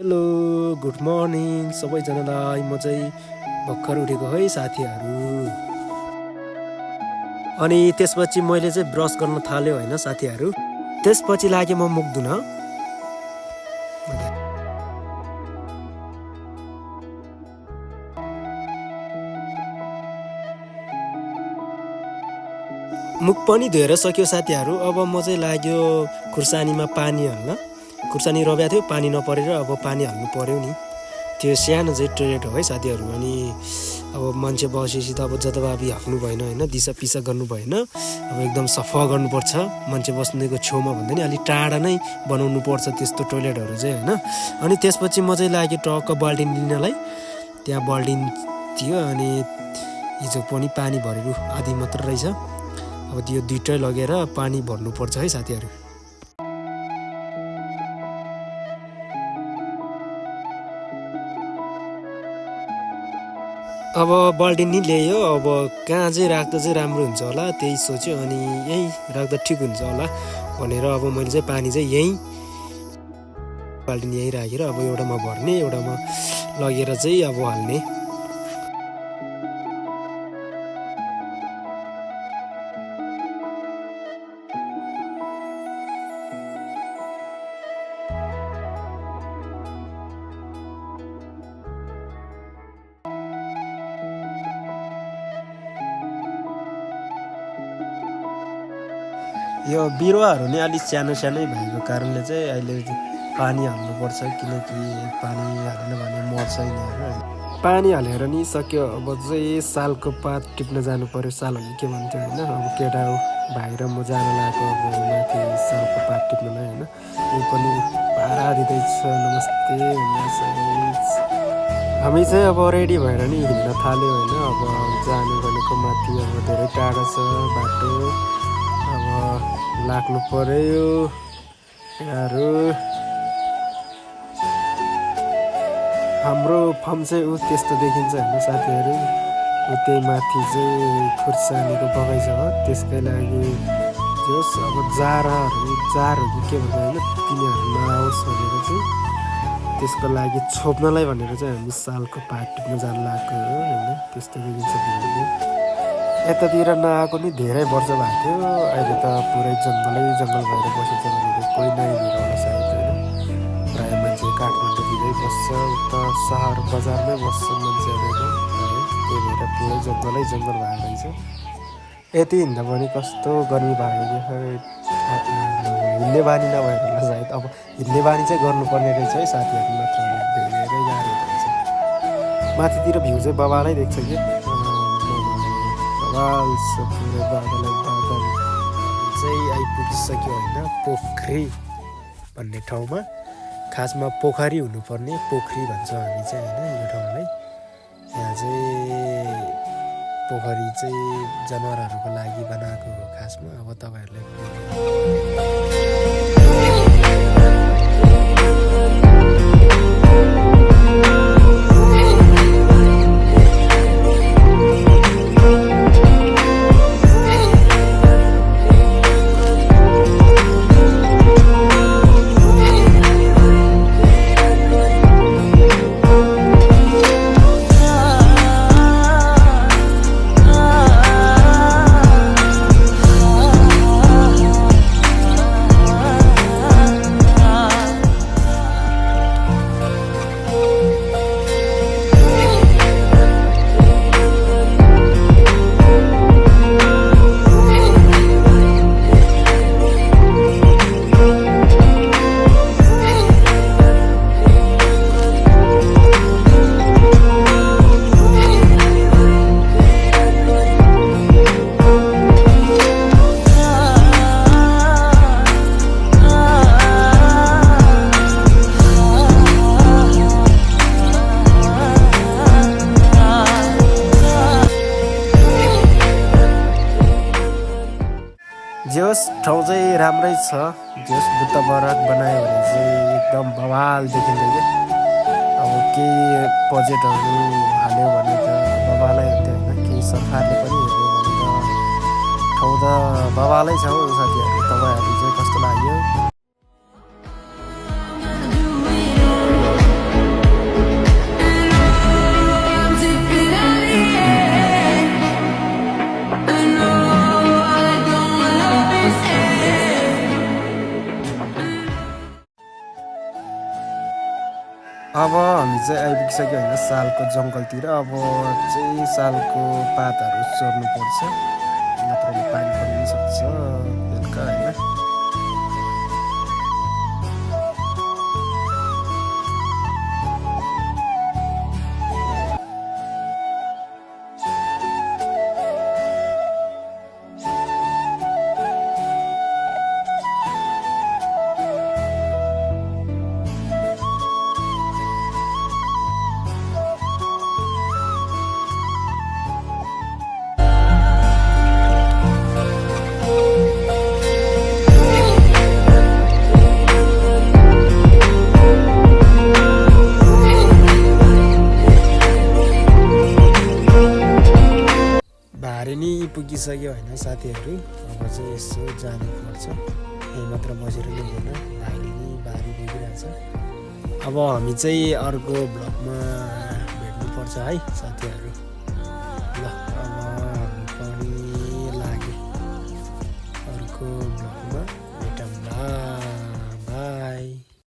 Hello good morning सबैजनालाई। म चाहिँ भर्खर उठेको है साथीहरू। अनि त्यसपछि मैले चाहिँ ब्रस गर्न थाल्यो होइन साथीहरू। त्यसपछि लाग्यो म मुख धुन। मुख पनि धोएर सक्यो साथीहरू। अब म चाहिँ लाग्यो खुर्सानीमा पानी हाल्न। खुर्सानी रोप्या थियो, पानी नपरेर अब पानी हाल्नु पर्यो नि। त्यो सानो चाहिँ टोइलेट हो है साथीहरू। अनि अब मान्छे बसेपछि त अब जताभावी हाक्नु भएन होइन, दिसा पिसा गर्नु भएन। अब एकदम सफा गर्नुपर्छ। मान्छे बस्नेको छेउमा भन्दा नि अलिक टाढा नै बनाउनु पर्छ त्यस्तो टोइलेटहरू चाहिँ होइन। अनि त्यसपछि म चाहिँ लाग्यो टक्क बाल्टिन लिनलाई। त्यहाँ बाल्टिन थियो अनि हिजो पनि पानी भरेको आधी मात्र रहेछ। अब त्यो दुइटै लगेर पानी भर्नुपर्छ है साथीहरू। अब बाल्टिन नि ल्यायो। अब कहाँ चाहिँ राख्दा चाहिँ राम्रो हुन्छ होला त्यही सोच्यो। अनि यहीँ राख्दा ठिक हुन्छ होला भनेर अब मैले चाहिँ पानी चाहिँ यहीँ बाल्टिन यहीँ राखेर अब एउटामा भर्ने, एउटामा लगेर चाहिँ अब हाल्ने। यो बिरुवाहरू नै अलिक सानो सानै भएको कारणले चाहिँ अहिले पानी हाल्नुपर्छ, किनकि पानी हालेन भने मर्छ यिनीहरू। पानी हालेर नि सक्यो। अब चाहिँ सालको पात टिप्न जानु पर्यो। सालहरू के भन्छ होइन। अब केटा हो भाइ र म जान लागेको अब माथि सालको पात टिप्नलाई होइन। ऊ पनि पारा दिँदैछ नमस्ते भन्दैछ। हामी चाहिँ अब रेडी भएर नि हिँड्न थाल्यो होइन। अब जानु भनेको माथि अब धेरै टाढा छ बाटो। अब लाग्नु पर्यो यारू। हाम्रो फर्म चाहिँ ऊ त्यस्तो देखिन्छ होइन साथीहरू। ऊ त्यही माथि चाहिँ खुर्सानीको बगैँचा हो। त्यसकै लागि जस अब जारहरू के भन्छ होइन, तिनीहरू नआओस् भनेर चाहिँ त्यसको लागि छोप्नलाई भनेर चाहिँ हामी सालको पात टिप्न जान लागेको हो होइन। त्यस्तो देखिन्छ भिडियो। यतातिर नआएको नि धेरै वर्ष भएको थियो। अहिले त पुरै जङ्गल भएर बसेछ भनेको कोही नै होला सायद होइन। प्रायः मान्छे काठमाडौँतिरै बस्छ, उता सहर बजारमै बस्छ मान्छेहरू है। त्यही भएर पुरै जङ्गल भएको रहेछ। यति हिँड्दा पनि कस्तो गर्मी भएको हिँड्ने बानी नभएर होला सायद। अब हिँड्ने बानी चाहिँ गर्नुपर्ने रहेछ है साथीहरू, मात्र धेरै गाह्रो हुन्छ। माथितिर भ्यू चाहिँ बबालै देख्छ कि पुरै बादल चाहिँ आइपुगिसक्यो होइन। पोखरी भन्ने ठाउँमा, खासमा पोखरी हुनुपर्ने, पोखरी भन्छ हामी चाहिँ होइन यो ठाउँलाई। यहाँ चाहिँ पोखरी चाहिँ जनावरहरूको लागि बनाएको हो खासमा। अब तपाईँहरूलाई जेहोस् ठाउँ चाहिँ राम्रै छ। जेहोस् बुद्ध बराक बनायो भने चाहिँ एकदम बवाल देखिन्छ क्या। अब केही बजेटहरू हाल्यो भने त बवालै हुन्थ्यो होइन। केही सरकारले पनि हेर्यो भने त ठाउँ त बवालै छ हौ साथीहरू। तपाईँहरू चाहिँ कस्तो लाग्यो? अब हामी चाहिँ आइपुगिसक्यो होइन सालको जङ्गलतिर। अब चाहिँ सालको पातहरू चोर्नुपर्छ, नत्र पानी पर्न सक्छ बेलुका होइन। भारे नि पुगिसक्यो होइन साथीहरू। अब चाहिँ यसो जानुपर्छ, यहीँ मात्र बसेर हुँदैन, भाइले नि भारी पुगिरहेछ। अब हामी चाहिँ अर्को भ्लगमा भेट्नुपर्छ है साथीहरू। ल।